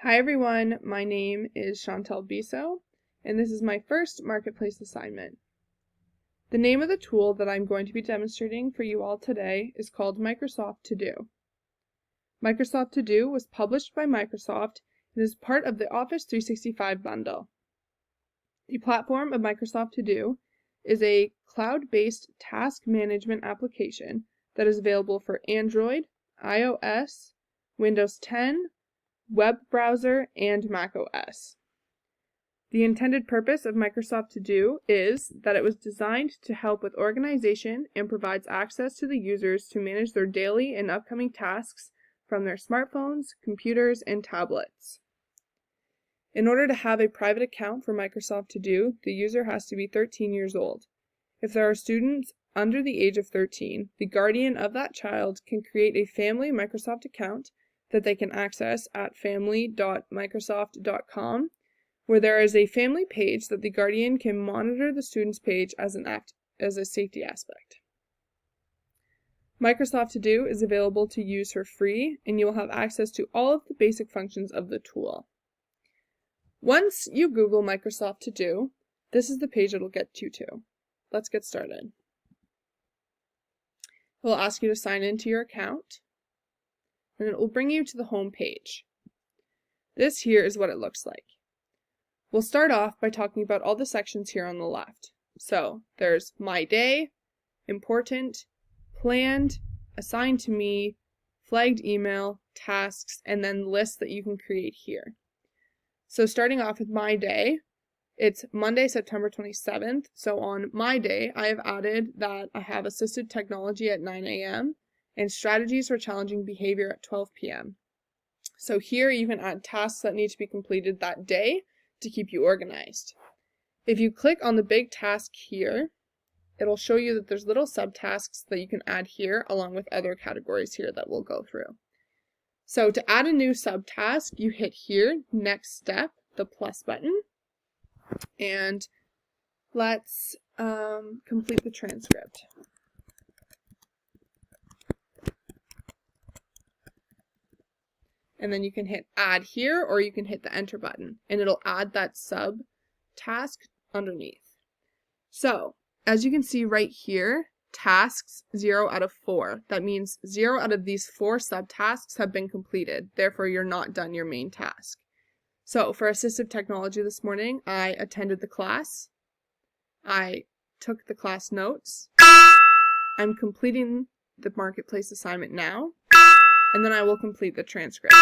Hi everyone, my name is Chantel Bisso, and this is my first Marketplace assignment. The name of the tool that I'm going to be demonstrating for you all today is called Microsoft To Do. Microsoft To Do was published by Microsoft and is part of the Office 365 bundle. The platform of Microsoft To Do is a cloud-based task management application that is available for Android, iOS, Windows 10, web browser, and Mac OS. The intended purpose of Microsoft To Do is that it was designed to help with organization and provides access to the users to manage their daily and upcoming tasks from their smartphones, computers, and tablets. In order to have a private account for Microsoft To Do, the user has to be 13 years old. If there are students under the age of 13, the guardian of that child can create a family Microsoft account that they can access at family.microsoft.com, where there is a family page that the guardian can monitor the student's page as a safety aspect. Microsoft To Do is available to use for free, and you will have access to all of the basic functions of the tool. Once you Google Microsoft To Do, this is the page it'll get you to. Let's get started. It will ask you to sign into your account, and it will bring you to the home page. This here is what it looks like. We'll start off by talking about all the sections here on the left. So there's My Day, Important, Planned, Assigned to Me, Flagged Email, Tasks, and then lists that you can create here. So starting off with My Day, it's Monday, September 27th. So on My Day, I have added that I have assistive technology at 9 a.m. and strategies for challenging behavior at 12 p.m. So here you can add tasks that need to be completed that day to keep you organized. If you click on the big task here, it'll show you that there's little subtasks that you can add here along with other categories here that we'll go through. So to add a new subtask, you hit here, Next Step, the plus button, and let's complete the transcript. And then you can hit add here, or you can hit the enter button, and it'll add that sub task underneath. So as you can see right here, tasks 0 out of 4. That means 0 out of these 4 subtasks have been completed. Therefore, you're not done your main task. So for assistive technology this morning, I attended the class. I took the class notes. I'm completing the Marketplace assignment now. And then I will complete the transcript.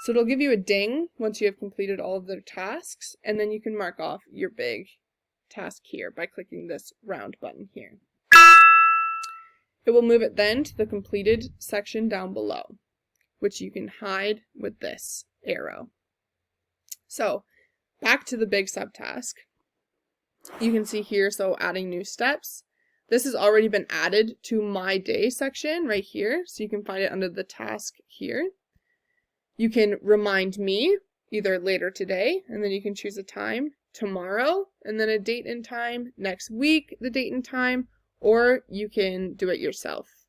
So it'll give you a ding once you have completed all of the tasks, and then you can mark off your big task here by clicking this round button here. It will move it then to the completed section down below, which you can hide with this arrow. So back to the big subtask. You can see here, so adding new steps. This has already been added to My Day section right here, so you can find it under the task here. You can remind me either later today, and then you can choose a time, tomorrow, and then a date and time, next week, the date and time, or you can do it yourself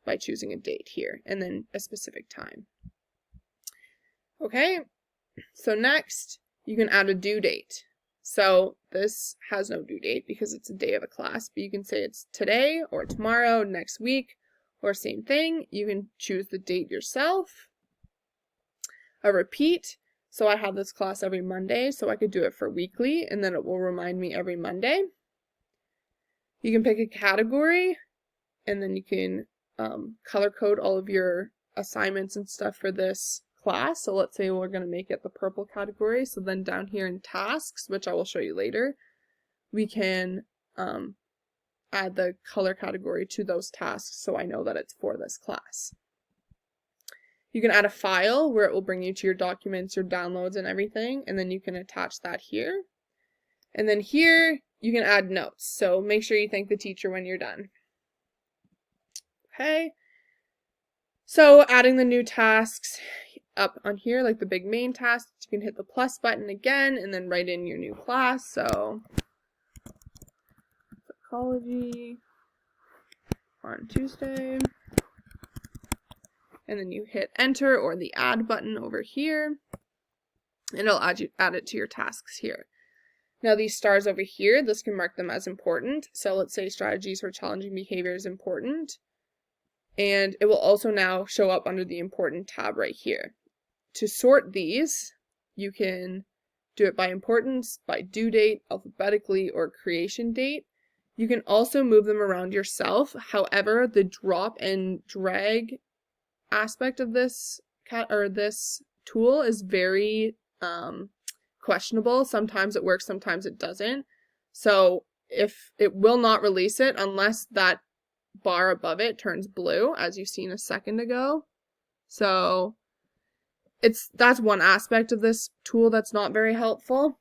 by choosing a date here, and then a specific time. Okay, so next, you can add a due date. So this has no due date because it's a day of a class, but you can say it's today or tomorrow, next week, or same thing. You can choose the date yourself. A repeat. So I have this class every Monday, so I could do it for weekly, and then it will remind me every Monday. You can pick a category, and then you can color code all of your assignments and stuff for this class. So let's say we're going to make it the purple category. So then down here in tasks, which I will show you later, we can add the color category to those tasks so I know that it's for this class. You can add a file where it will bring you to your documents, your downloads, and everything, and then you can attach that here. And then here you can add notes. So make sure you thank the teacher when you're done. Okay. So adding the new tasks up on here, like the big main tasks, you can hit the plus button again and then write in your new class. So psychology on Tuesday. And then you hit enter or the add button over here. and it'll add it to your tasks here. Now these stars over here, this can mark them as important. So let's say strategies for challenging behavior is important. And it will also now show up under the important tab right here. To sort these, you can do it by importance, by due date, alphabetically, or creation date. You can also move them around yourself. However, the drop and drag aspect of this tool is very questionable. Sometimes it works, sometimes it doesn't. So if it will not release it unless that bar above it turns blue, as you've seen a second ago. So that's one aspect of this tool that's not very helpful.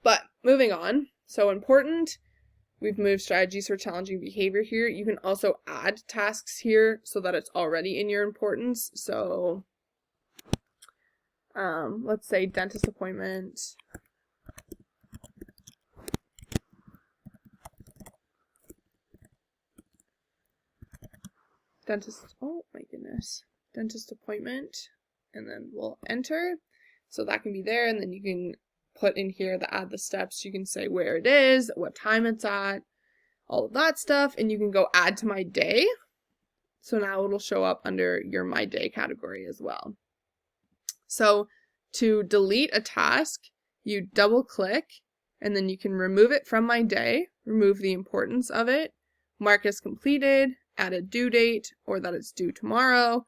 But moving on, so important, we've moved strategies for challenging behavior here. You can also add tasks here so that it's already in your importance. So let's say dentist appointment. Oh my goodness. Dentist appointment. And then we'll enter. So that can be there, and then you can put in here add the steps. You can say where it is, what time it's at, all of that stuff, and you can go add to my day. So now it'll show up under your my day category as well. So to delete a task, you double click, and then you can remove it from my day, remove the importance of it, mark as completed, add a due date, or that it's due tomorrow,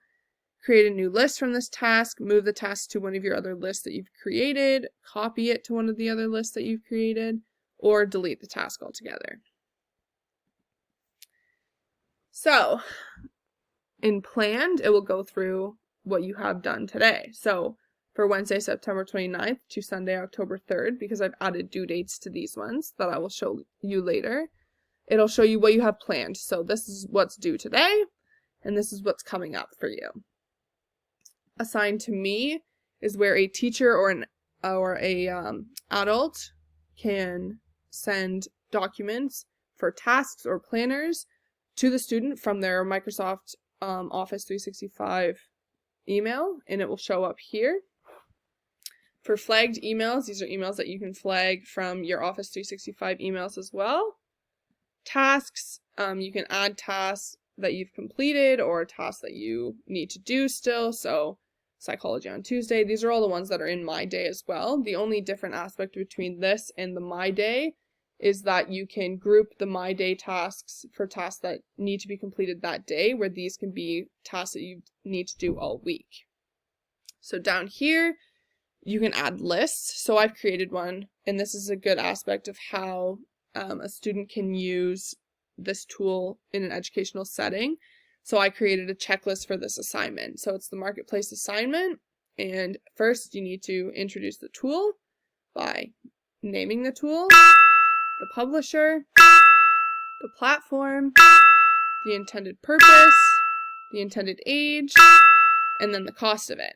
create a new list from this task, move the task to one of your other lists that you've created, copy it to one of the other lists that you've created, or delete the task altogether. So, in planned, it will go through what you have done today. So, for Wednesday, September 29th to Sunday, October 3rd, because I've added due dates to these ones that I will show you later, it'll show you what you have planned. So this is what's due today, and this is what's coming up for you. Assigned to me is where a teacher or an adult can send documents for tasks or planners to the student from their Microsoft Office 365 email, and it will show up here. For flagged emails, these are emails that you can flag from your Office 365 emails as well. Tasks, you can add tasks that you've completed or tasks that you need to do still. So psychology on Tuesday, these are all the ones that are in my day as well. The only different aspect between this and the my day is that you can group the my day tasks for tasks that need to be completed that day, where these can be tasks that you need to do all week. So down here, you can add lists. So I've created one, and this is a good aspect of how a student can use this tool in an educational setting. So I created a checklist for this assignment. So it's the Marketplace assignment, and first you need to introduce the tool by naming the tool, the publisher, the platform, the intended purpose, the intended age, and then the cost of it.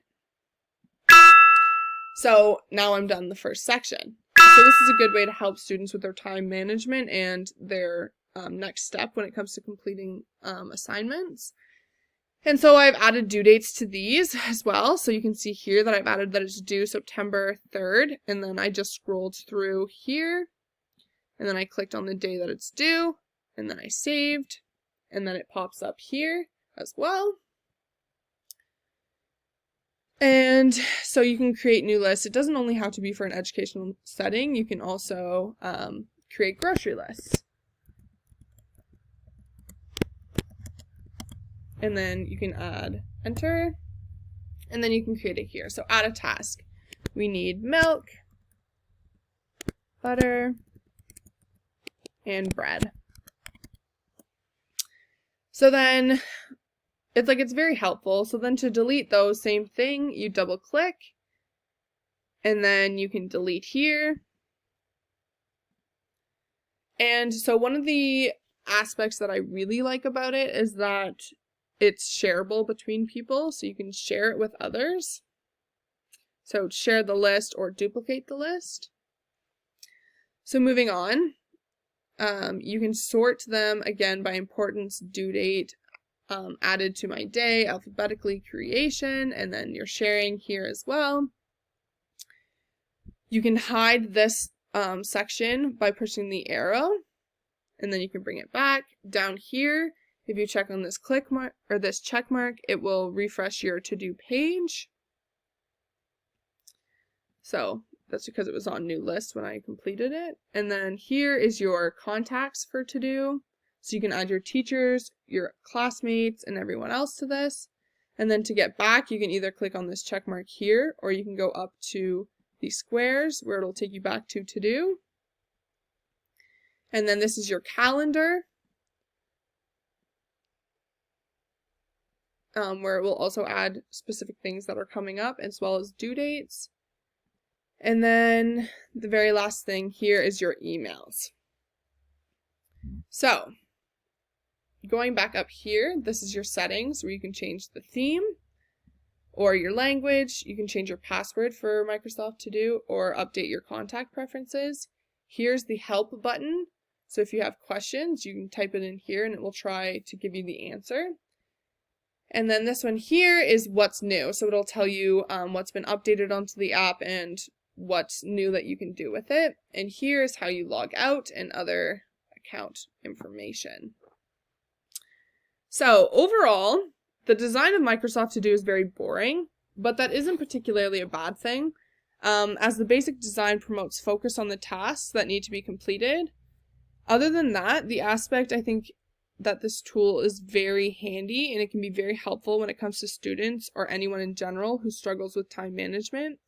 So now I'm done the first section. So this is a good way to help students with their time management and their next step when it comes to completing assignments. And so I've added due dates to these as well. So you can see here that I've added that it's due September 3rd. And then I just scrolled through here. And then I clicked on the day that it's due. And then I saved. And then it pops up here as well. And so you can create new lists. It doesn't only have to be for an educational setting. You can also create grocery lists. And then you can add enter. And then you can create it here. So add a task. We need milk, butter, and bread. So then it's very helpful. So then to delete those, same thing, you double click, and then you can delete here. And so one of the aspects that I really like about it is that it's shareable between people, so you can share it with others. So share the list or duplicate the list. So moving on, you can sort them again by importance, due date, added to my day, alphabetically, creation, and then you're sharing here as well. You can hide this section by pushing the arrow, and then you can bring it back. Down here, if you check on this click mark or this check mark, it will refresh your to-do page. So that's because it was on new list when I completed it. And then here is your contacts for to-do. So you can add your teachers, your classmates, and everyone else to this. And then to get back, you can either click on this check mark here, or you can go up to the squares where it'll take you back to to-do. And then this is your calendar, where it will also add specific things that are coming up as well as due dates. And then the very last thing here is your emails. So going back up here, this is your settings where you can change the theme or your language. You can change your password for Microsoft To Do or update your contact preferences. Here's the help button. So if you have questions, you can type it in here and it will try to give you the answer. And then this one here is what's new. So it'll tell you what's been updated onto the app and what's new that you can do with it. And here's how you log out and other account information. So overall, the design of Microsoft To Do is very boring, but that isn't particularly a bad thing, as the basic design promotes focus on the tasks that need to be completed. Other than that, the aspect I think that this tool is very handy and it can be very helpful when it comes to students or anyone in general who struggles with time management.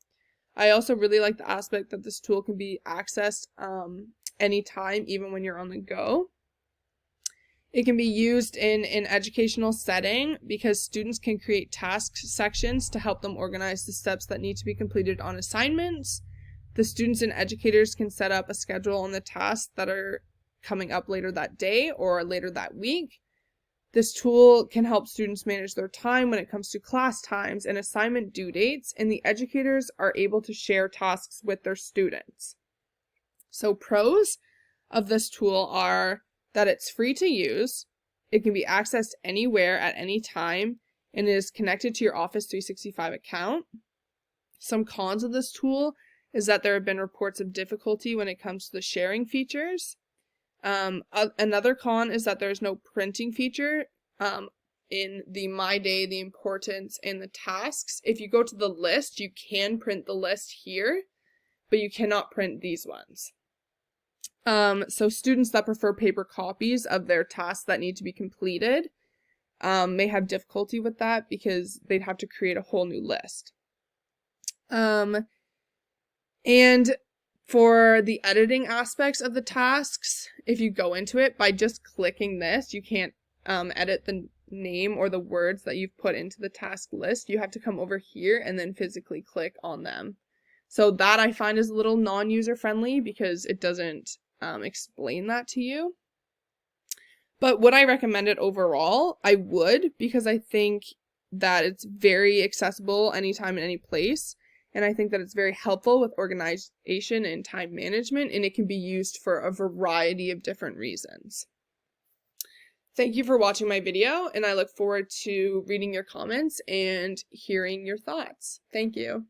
I also really like the aspect that this tool can be accessed anytime, even when you're on the go. It can be used in an educational setting because students can create task sections to help them organize the steps that need to be completed on assignments. The students and educators can set up a schedule on the tasks that are coming up later that day or later that week. This tool can help students manage their time when it comes to class times and assignment due dates, and the educators are able to share tasks with their students. So pros of this tool are that it's free to use, it can be accessed anywhere at any time, and it is connected to your Office 365 account. Some cons of this tool is that there have been reports of difficulty when it comes to the sharing features. Another con is that there's no printing feature in the My Day, the importance, and the tasks. If you go to the list, you can print the list here, but you cannot print these ones. So students that prefer paper copies of their tasks that need to be completed may have difficulty with that because they'd have to create a whole new list. And for the editing aspects of the tasks, if you go into it, by just clicking this, you can't edit the name or the words that you've put into the task list. You have to come over here and then physically click on them. So that I find is a little non-user friendly because it doesn't explain that to you. But would I recommend it overall? I would, because I think that it's very accessible anytime and any place. And I think that it's very helpful with organization and time management, and it can be used for a variety of different reasons. Thank you for watching my video, and I look forward to reading your comments and hearing your thoughts. Thank you.